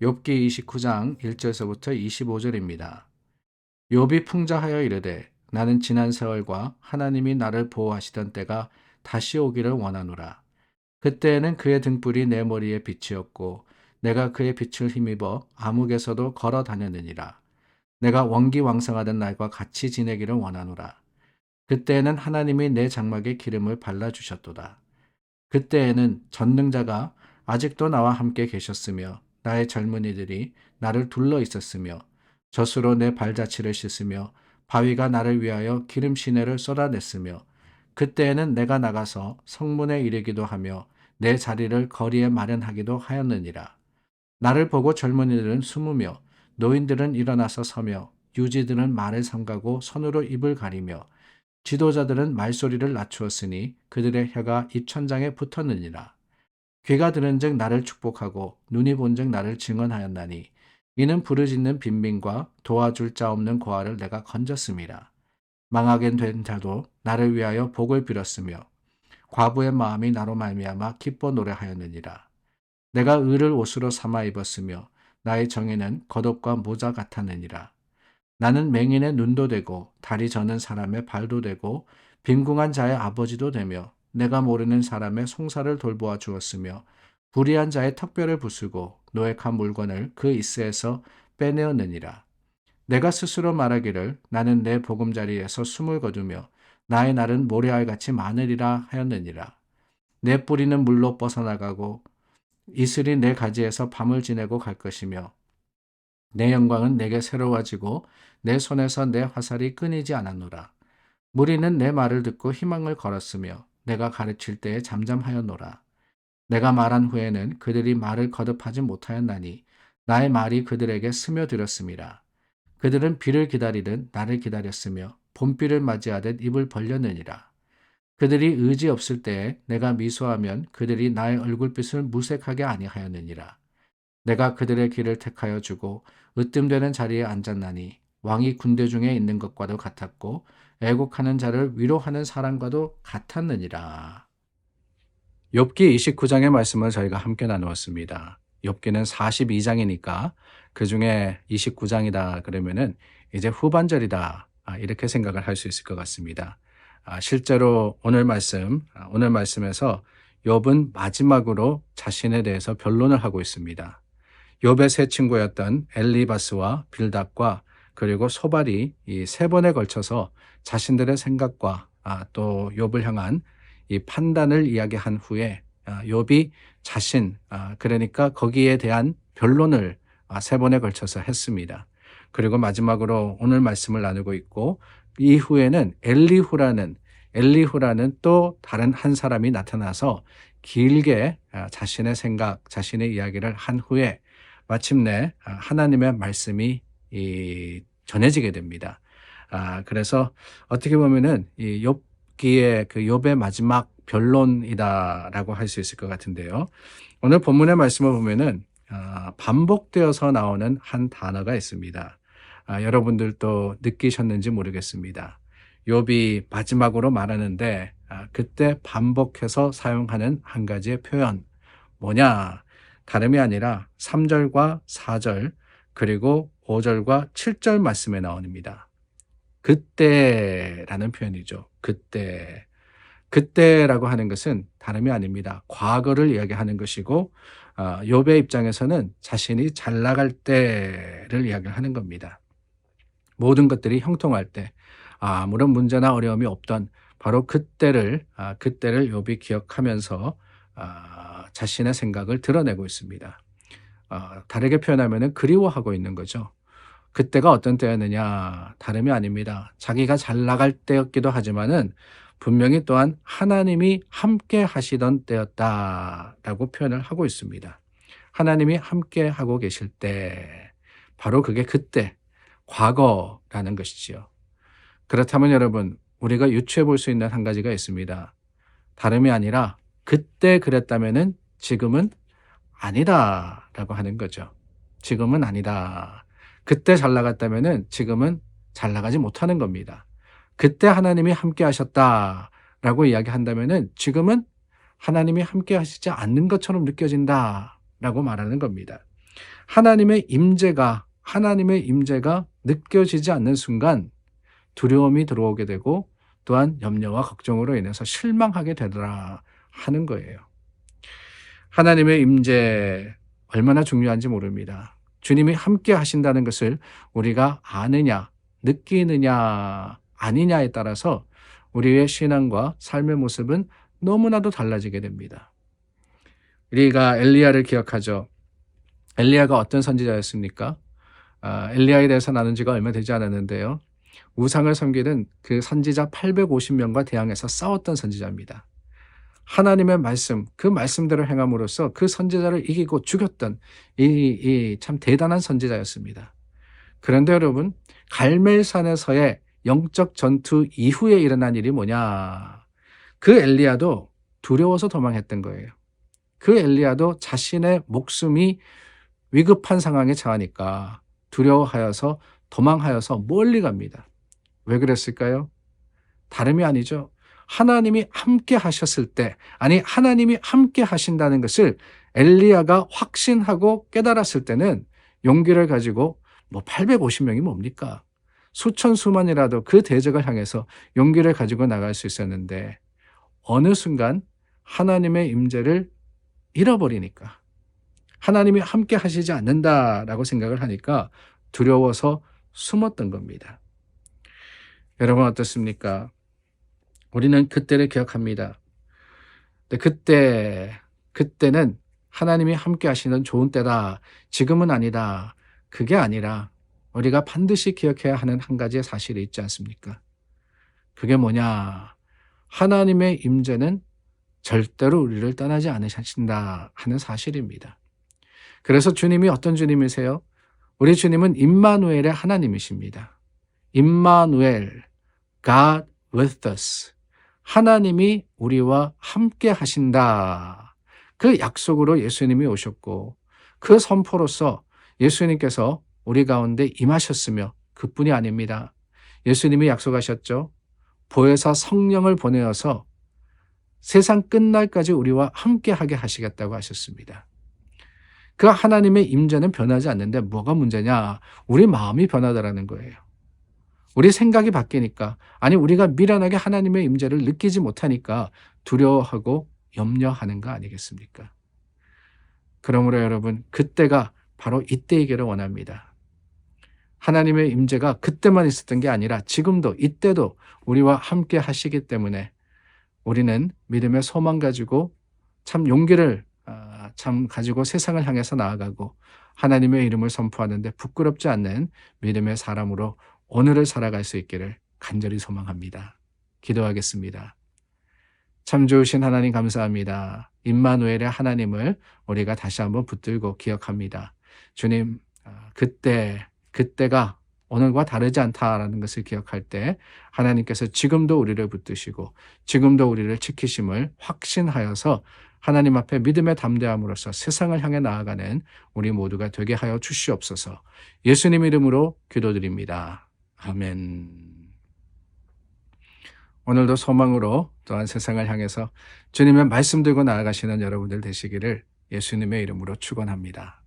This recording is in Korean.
욥기 29장 1절서부터 25절입니다. 욥이 풍자하여 이르되 나는 지난 세월과 하나님이 나를 보호하시던 때가 다시 오기를 원하노라. 그때에는 그의 등불이 내 머리에 빛이었고 내가 그의 빛을 힘입어 암흑에서도 걸어 다녔느니라. 내가 원기왕성하던 날과 같이 지내기를 원하노라. 그때에는 하나님이 내 장막에 기름을 발라주셨도다. 그때에는 전능자가 아직도 나와 함께 계셨으며 나의 젊은이들이 나를 둘러 있었으며 젖으로 내 발자취를 씻으며 바위가 나를 위하여 기름 시내를 쏟아냈으며 그때에는 내가 나가서 성문에 이르기도 하며 내 자리를 거리에 마련하기도 하였느니라. 나를 보고 젊은이들은 숨으며 노인들은 일어나서 서며 유지들은 말을 삼가고 손으로 입을 가리며 지도자들은 말소리를 낮추었으니 그들의 혀가 입천장에 붙었느니라. 귀가 들은즉 나를 축복하고 눈이 본즉 나를 증언하였나니 이는 부르짖는 빈민과 도와줄 자 없는 고아를 내가 건졌음이라. 망하게 된 자도 나를 위하여 복을 빌었으며 과부의 마음이 나로 말미암아 기뻐 노래하였느니라. 내가 의를 옷으로 삼아 입었으며 나의 정의는 겉옷과 모자 같았느니라. 나는 맹인의 눈도 되고 다리 저는 사람의 발도 되고 빈궁한 자의 아버지도 되며 내가 모르는 사람의 송사를 돌보아 주었으며 불의한 자의 턱뼈를 부수고 노획한 물건을 그 이스에서 빼내었느니라. 내가 스스로 말하기를 나는 내 보금자리에서 숨을 거두며 나의 날은 모래알같이 많으리라 하였느니라. 내 뿌리는 물로 뻗어나가고 이슬이 내 가지에서 밤을 지내고 갈 것이며 내 영광은 내게 새로워지고 내 손에서 내 화살이 끊이지 않았노라. 무리는 내 말을 듣고 희망을 걸었으며 내가 가르칠 때에 잠잠하였노라. 내가 말한 후에는 그들이 말을 거듭하지 못하였나니 나의 말이 그들에게 스며들었음이라. 그들은 비를 기다리듯 나를 기다렸으며 봄비를 맞이하듯 입을 벌렸느니라. 그들이 의지 없을 때에 내가 미소하면 그들이 나의 얼굴빛을 무색하게 아니하였느니라. 내가 그들의 길을 택하여 주고 으뜸되는 자리에 앉았나니 왕이 군대 중에 있는 것과도 같았고 애곡하는 자를 위로하는 사람과도 같았느니라. 욥기 29장의 말씀을 저희가 함께 나누었습니다. 욥기는 42장이니까 그 중에 29장이다 그러면은 이제 후반절이다 이렇게 생각을 할 수 있을 것 같습니다. 실제로 오늘 말씀에서 욥은 마지막으로 자신에 대해서 변론을 하고 있습니다. 욥의 세 친구였던 엘리바스와 빌닷과 그리고 소발이 이 세 번에 걸쳐서 자신들의 생각과 또 욥을 향한 이 판단을 이야기한 후에 욥이 그러니까 거기에 대한 변론을 세 번에 걸쳐서 했습니다. 그리고 마지막으로 오늘 말씀을 나누고 있고 이후에는 엘리후라는 또 다른 한 사람이 나타나서 길게 자신의 생각, 자신의 이야기를 한 후에 마침내 하나님의 말씀이 전해지게 됩니다. 그래서 어떻게 보면은 이 욥기의 그 욥의 마지막 변론이다라고 할 수 있을 것 같은데요. 오늘 본문의 말씀을 보면은 반복되어서 나오는 한 단어가 있습니다. 여러분들도 느끼셨는지 모르겠습니다. 욥이 마지막으로 말하는데 그때 반복해서 사용하는 한 가지의 표현 뭐냐? 다름이 아니라 3절과 4절 그리고 5절과 7절 말씀에 나옵니다. 그때라는 표현이죠. 그때라고 하는 것은 다름이 아닙니다. 과거를 이야기하는 것이고 욥의 입장에서는 자신이 잘 나갈 때를 이야기를 하는 겁니다. 모든 것들이 형통할 때 아무런 문제나 어려움이 없던 바로 그때를 욥이 기억하면서 자신의 생각을 드러내고 있습니다. 다르게 표현하면 그리워하고 있는 거죠. 그때가 어떤 때였느냐? 다름이 아닙니다. 자기가 잘 나갈 때였기도 하지만은 분명히 또한 하나님이 함께 하시던 때였다라고 표현을 하고 있습니다. 하나님이 함께 하고 계실 때, 바로 그게 그때, 과거라는 것이지요. 그렇다면 여러분, 우리가 유추해 볼 수 있는 한 가지가 있습니다. 다름이 아니라 그때 그랬다면은 지금은 아니다라고 하는 거죠. 지금은 아니다. 그때 잘 나갔다면은 지금은 잘 나가지 못하는 겁니다. 그때 하나님이 함께 하셨다라고 이야기한다면은 지금은 하나님이 함께 하시지 않는 것처럼 느껴진다라고 말하는 겁니다. 하나님의 임재가 느껴지지 않는 순간 두려움이 들어오게 되고 또한 염려와 걱정으로 인해서 실망하게 되더라 하는 거예요. 하나님의 임재 얼마나 중요한지 모릅니다. 주님이 함께 하신다는 것을 우리가 아느냐, 느끼느냐, 아니냐에 따라서 우리의 신앙과 삶의 모습은 너무나도 달라지게 됩니다. 우리가 엘리야를 기억하죠. 엘리야가 어떤 선지자였습니까? 엘리야에 대해서 나눈 지가 얼마 되지 않았는데요. 우상을 섬기는 그 선지자 850명과 대항해서 싸웠던 선지자입니다. 하나님의 말씀, 그 말씀대로 행함으로써 그 선지자를 이기고 죽였던 이 참 대단한 선지자였습니다. 그런데 여러분, 갈멜산에서의 영적 전투 이후에 일어난 일이 뭐냐? 그 엘리야도 두려워서 도망했던 거예요. 그 엘리야도 자신의 목숨이 위급한 상황에 처하니까 두려워하여서 도망하여서 멀리 갑니다. 왜 그랬을까요? 다름이 아니죠. 하나님이 함께 하셨을 때, 아니 하나님이 함께 하신다는 것을 엘리야가 확신하고 깨달았을 때는 용기를 가지고 850명이 뭡니까? 수천 수만이라도 그 대적을 향해서 용기를 가지고 나갈 수 있었는데 어느 순간 하나님의 임재를 잃어버리니까, 하나님이 함께 하시지 않는다라고 생각을 하니까 두려워서 숨었던 겁니다. 여러분 어떻습니까? 우리는 그때를 기억합니다. 근데 그때는 하나님이 함께 하시는 좋은 때다. 지금은 아니다. 그게 아니라 우리가 반드시 기억해야 하는 한 가지의 사실이 있지 않습니까? 그게 뭐냐? 하나님의 임재는 절대로 우리를 떠나지 않으신다 하는 사실입니다. 그래서 주님이 어떤 주님이세요? 우리 주님은 임마누엘의 하나님이십니다. 임마누엘, God with us. 하나님이 우리와 함께 하신다. 그 약속으로 예수님이 오셨고 그 선포로서 예수님께서 우리 가운데 임하셨으며 그뿐이 아닙니다. 예수님이 약속하셨죠. 보혜사 성령을 보내어서 세상 끝날까지 우리와 함께하게 하시겠다고 하셨습니다. 그 하나님의 임재는 변하지 않는데 뭐가 문제냐? 우리 마음이 변하더라는 거예요. 우리 생각이 바뀌니까, 아니 우리가 미련하게 하나님의 임재를 느끼지 못하니까 두려워하고 염려하는 거 아니겠습니까? 그러므로 여러분, 그때가 바로 이때이기를 원합니다. 하나님의 임재가 그때만 있었던 게 아니라 지금도 이때도 우리와 함께 하시기 때문에 우리는 믿음의 소망 가지고 참 용기를 가지고 세상을 향해서 나아가고 하나님의 이름을 선포하는데 부끄럽지 않는 믿음의 사람으로 오늘을 살아갈 수 있기를 간절히 소망합니다. 기도하겠습니다. 참 좋으신 하나님 감사합니다. 임마누엘의 하나님을 우리가 다시 한번 붙들고 기억합니다. 주님, 그때가 오늘과 다르지 않다라는 것을 기억할 때 하나님께서 지금도 우리를 붙드시고 지금도 우리를 지키심을 확신하여서 하나님 앞에 믿음의 담대함으로써 세상을 향해 나아가는 우리 모두가 되게 하여 주시옵소서. 예수님 이름으로 기도드립니다. 아멘. 오늘도 소망으로 또한 세상을 향해서 주님의 말씀 들고 나아가시는 여러분들 되시기를 예수님의 이름으로 축원합니다.